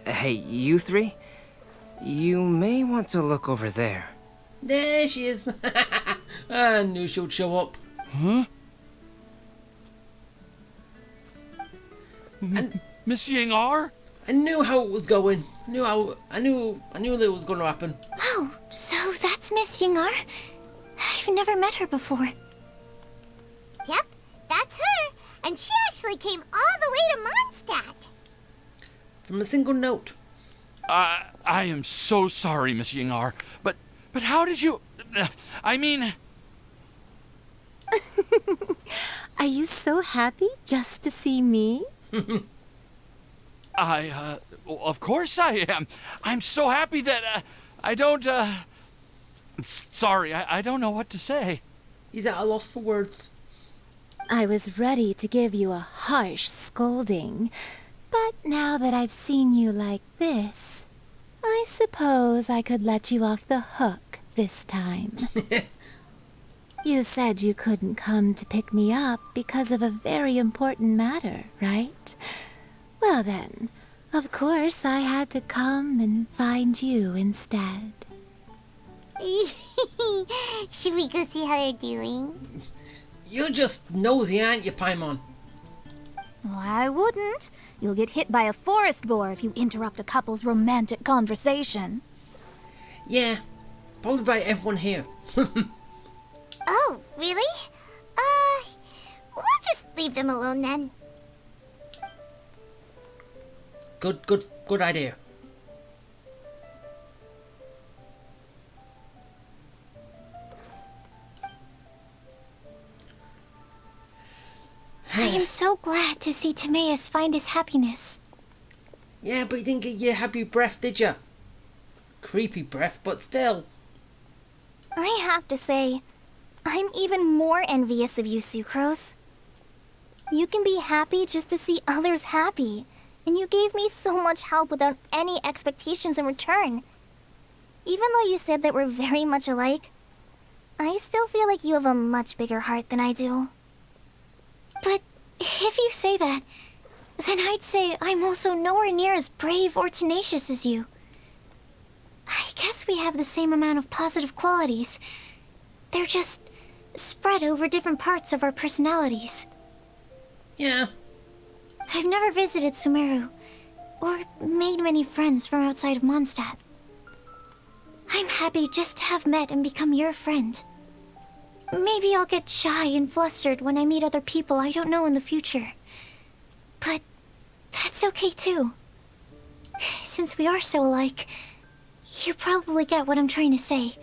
Hey, you three? You may want to look over there. There she is. I knew she would show up. Huh? And Miss Yingar? I knew how it was going. I knew that it was going to happen. Oh, so that's Miss Yingar? I've never met her before. Yep, that's her. And she actually came all the way to Mondstadt. From a single note. I am so sorry, Miss Yingar, but how did you... I mean... Are you so happy just to see me? Of course I am. I'm so happy that, I don't, sorry, I don't know what to say. He's at a loss for words. I was ready to give you a harsh scolding, but now that I've seen you like this, I suppose I could let you off the hook this time. You said you couldn't come to pick me up because of a very important matter, right? Well then, of course I had to come and find you instead. Should we go see how they're doing? You're just nosy, aren't you, Paimon? Well, I wouldn't. You'll get hit by a forest boar if you interrupt a couple's romantic conversation. Yeah, probably by everyone here. Oh, really? We'll just leave them alone then. Good idea. I am so glad to see Timaeus find his happiness. Yeah, but you didn't get your happy breath, did you? Creepy breath, but still. I have to say, I'm even more envious of you, Sucrose. You can be happy just to see others happy, and you gave me so much help without any expectations in return. Even though you said that we're very much alike, I still feel like you have a much bigger heart than I do. But if you say that, then I'd say I'm also nowhere near as brave or tenacious as you. I guess we have the same amount of positive qualities. They're just spread over different parts of our personalities. Yeah. I've never visited Sumeru, or made many friends from outside of Mondstadt. I'm happy just to have met and become your friend. Maybe I'll get shy and flustered when I meet other people I don't know in the future. But that's okay too. Since we are so alike, you probably get what I'm trying to say.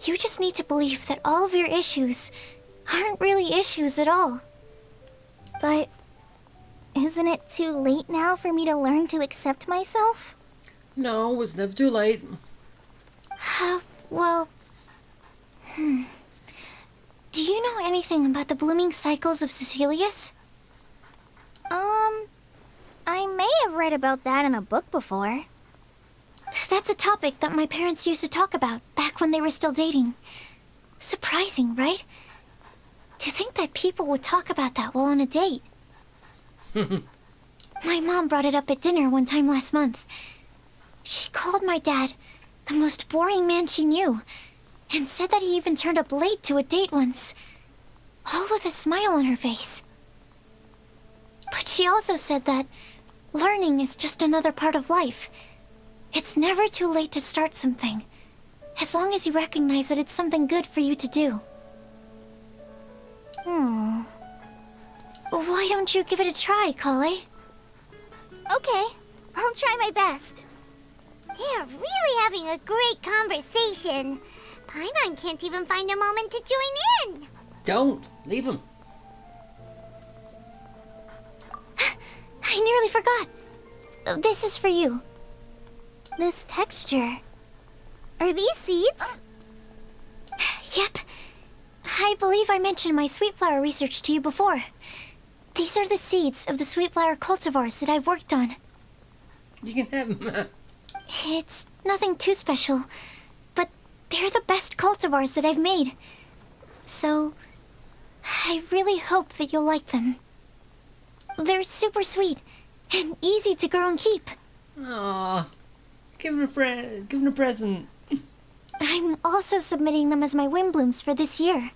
You just need to believe that all of your issues aren't really issues at all. But isn't it too late now for me to learn to accept myself? No, it's never too late. Well... Do you know anything about the blooming cycles of Cecilius? I may have read about that in a book before. That's a topic that my parents used to talk about back when they were still dating. Surprising, right? To think that people would talk about that while on a date. My mom brought it up at dinner one time last month. She called my dad the most boring man she knew, and said that he even turned up late to a date once, all with a smile on her face. But she also said that learning is just another part of life. It's never too late to start something, as long as you recognize that it's something good for you to do. Why don't you give it a try, Kale? Okay, I'll try my best. They're really having a great conversation. Paimon can't even find a moment to join in. Don't. Leave him. I nearly forgot. This is for you. This texture. Are these seeds? Yep. I believe I mentioned my sweet flower research to you before. These are the seeds of the sweet flower cultivars that I've worked on. You can have them. It's nothing too special, but they're the best cultivars that I've made. So, I really hope that you'll like them. They're super sweet and easy to grow and keep. Aww. Give him a present. I'm also submitting them as my Windblooms for this year.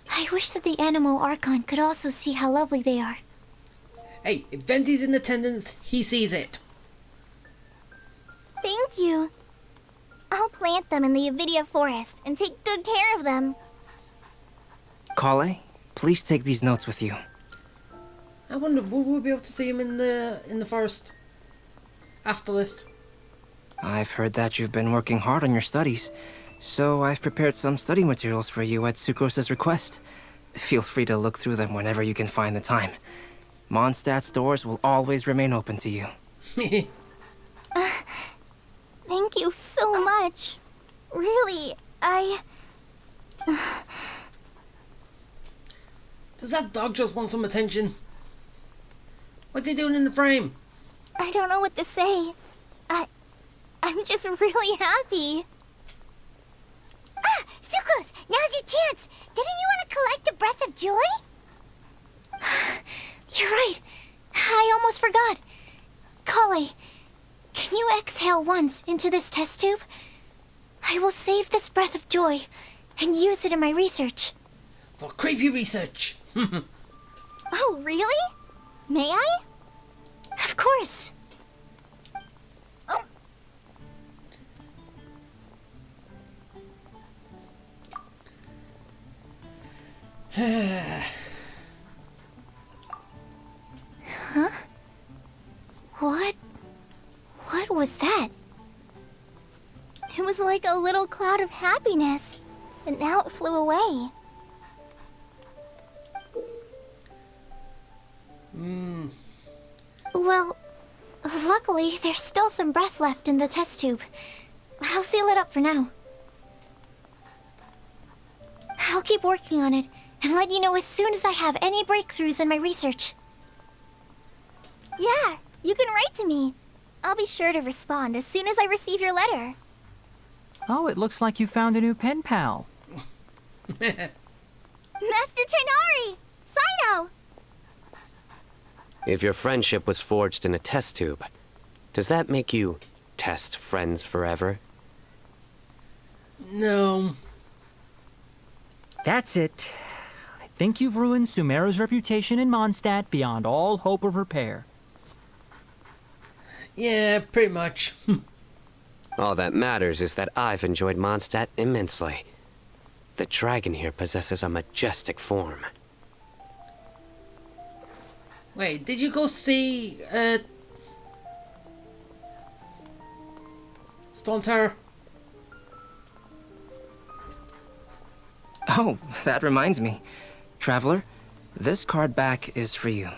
I wish that the Animo Archon could also see how lovely they are. Hey, if Venti's in attendance, he sees it. Thank you. I'll plant them in the Avidia forest and take good care of them. Kale, please take these notes with you. I wonder, will we be able to see him in the forest after this? I've heard that you've been working hard on your studies, so I've prepared some study materials for you at Sucrose's request. Feel free to look through them whenever you can find the time. Mondstadt's doors will always remain open to you. Thank you so much. Really, Does that dog just want some attention? What's he doing in the frame? I don't know what to say. I'm just really happy. Ah, Sucrose, now's your chance. Didn't you want to collect a breath of joy? You're right. I almost forgot. Kale, can you exhale once into this test tube? I will save this breath of joy and use it in my research. For creepy research. Oh, really? May I? Of course. Huh? What was that? It was like a little cloud of happiness, and now it flew away. Well, luckily there's still some breath left in the test tube. I'll seal it up for now. I'll keep working on it and let you know as soon as I have any breakthroughs in my research. Yeah, you can write to me. I'll be sure to respond as soon as I receive your letter. Oh, it looks like you found a new pen pal. Master Tainari! Sino! If your friendship was forged in a test tube, does that make you test friends forever? No. That's it. I think you've ruined Sumeru's reputation in Mondstadt beyond all hope of repair. Yeah, pretty much. All that matters is that I've enjoyed Mondstadt immensely. The dragon here possesses a majestic form. Wait, did you go see Stone Tower? Oh, that reminds me. Traveler, this card back is for you.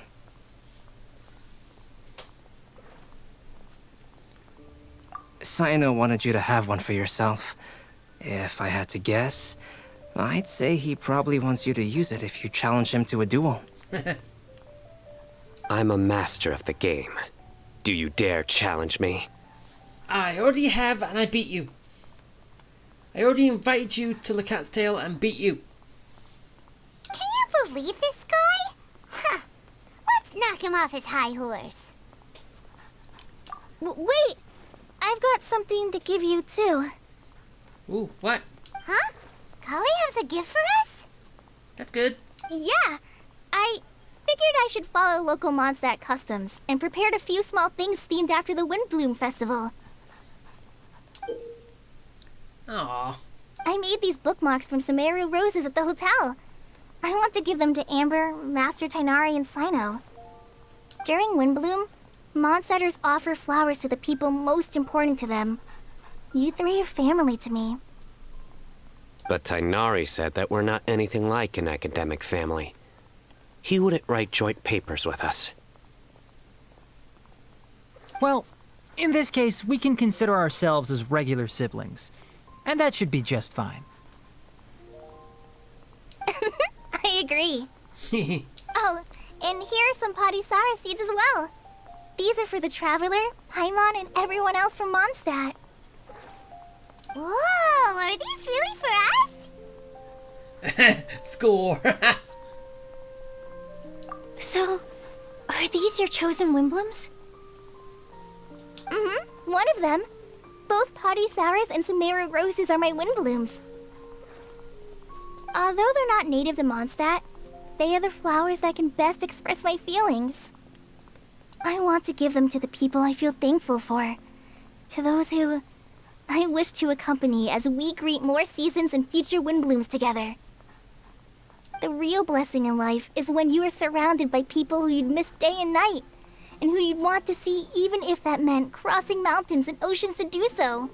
Sino wanted you to have one for yourself. If I had to guess, I'd say he probably wants you to use it if you challenge him to a duel. I'm a master of the game. Do you dare challenge me? I already have, and I beat you. I already invited you to the Cat's Tail and beat you. Can you believe this guy? Huh. Let's knock him off his high horse. Wait! I've got something to give you, too. Ooh, what? Huh? Kali has a gift for us? That's good. Yeah! I figured I should follow local Mondstadt customs and prepared a few small things themed after the Windblume festival. Aww. I made these bookmarks from Sumeru roses at the hotel. I want to give them to Amber, Master Tighnari, and Sino. During Windblume, Mondstadters offer flowers to the people most important to them. You three are family to me. But Tighnari said that we're not anything like an academic family. He wouldn't write joint papers with us. Well, in this case, we can consider ourselves as regular siblings. And that should be just fine. I agree. Oh, and here are some Padisara seeds as well. These are for the Traveler, Paimon, and everyone else from Mondstadt. Whoa, are these really for us? Score. So, are these your chosen Windblooms? Mm-hmm, one of them. Both Padisauras and Sumeru roses are my Windblooms. Although they're not native to Mondstadt, they are the flowers that can best express my feelings. I want to give them to the people I feel thankful for. To those who I wish to accompany as we greet more seasons and future Windblooms together. The real blessing in life is when you are surrounded by people who you'd miss day and night, and who you'd want to see even if that meant crossing mountains and oceans to do so.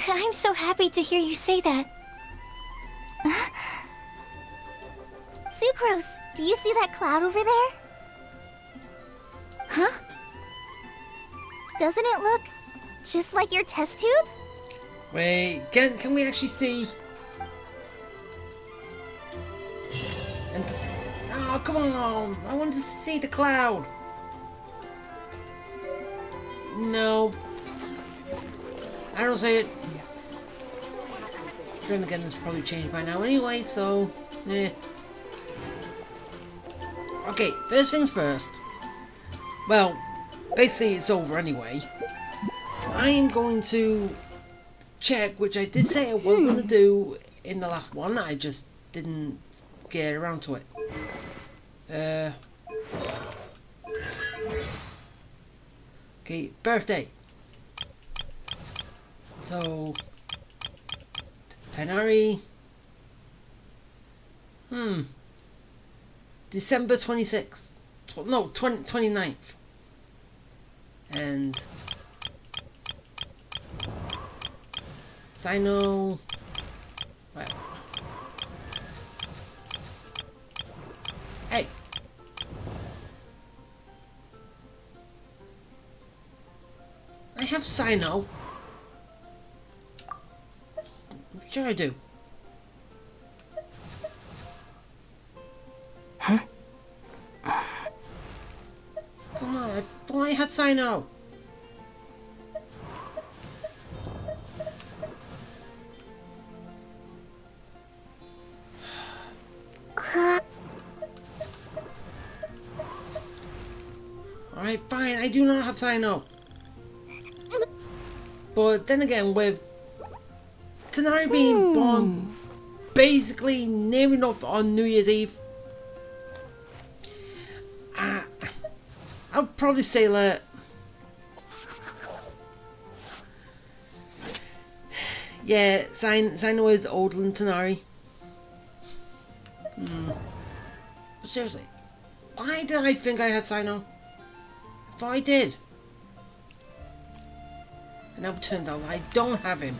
I'm so happy to hear you say that. Sucrose, do you see that cloud over there? Huh? Doesn't it look just like your test tube? Wait, can we actually see? And oh, come on! I want to see the cloud. No, I don't see it. Then again, it's probably changed by now anyway, so eh. Okay, first things first. Well, basically it's over anyway. I am going to check, which I did say I was going to do in the last one. I just didn't get around to it. Okay, birthday. So, Tighnari. December 26th. No, 29th. And Sino. Well. Hey. I have Sino. Sure I do. Huh? Come on, I thought I had Sino. Alright, fine, I do not have Sino. But then again, with Tighnari being born basically near enough on New Year's Eve, I'll probably say that yeah, Sino is older than Tighnari. But seriously, why did I think I had Sino? I thought I did. And now it turns out I don't have him.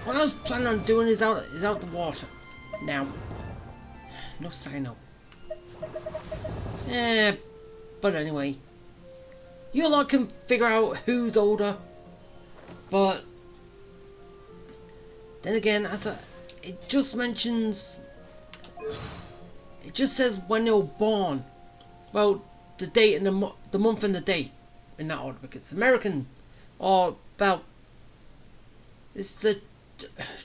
What I was planning on doing is out the water. Now, no Sino. But anyway, you lot can figure out who's older. But Then again, it just mentions, it just says when they were born. Well, the date and the month and the day, in that order, because it's American, or about, it's the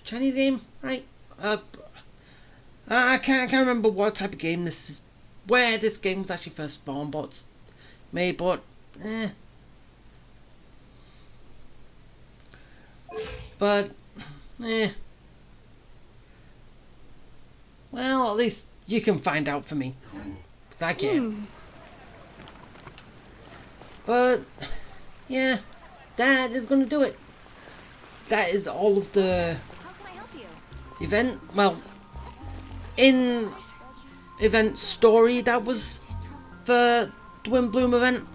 Chinese game, right? I can't remember what type of game this is, where this game was actually first spawned, but made, but well, at least you can find out for me, 'cause I can't. But yeah, that is gonna do it. That is all of the event. Well, in event story that was for the Windblume event.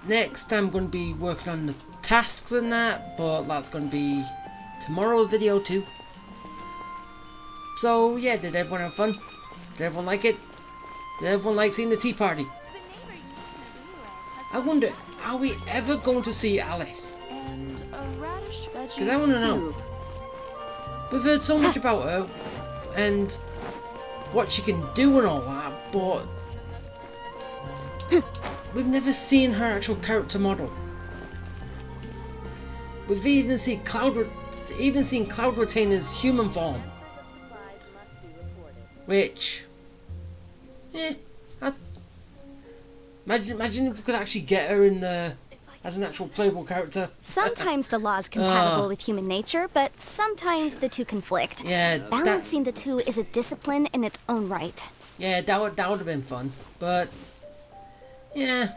Next, I'm going to be working on the tasks and that, but that's going to be tomorrow's video too. So yeah, did everyone have fun? Did everyone like it? Did everyone like seeing the tea party? I wonder, are we ever going to see Alice? Because I want to know. We've heard so much about her and what she can do and all that, but we've never seen her actual character model. We've even seen Cloud Retainer's human form, which, that's, imagine if we could actually get her in the as an actual playable character. Sometimes the law's compatible with human nature, but sometimes the two conflict. Yeah, balancing the two is a discipline in its own right. Yeah, that would have been fun, but yeah,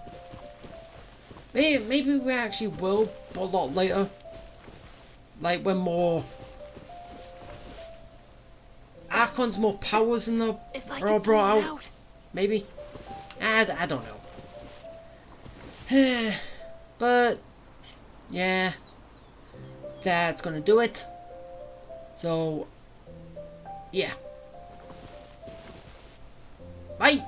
maybe we actually will, but a lot later, like when more Archon's more powers and are all brought out. Maybe, I don't know. But yeah, that's gonna do it. So yeah, bye.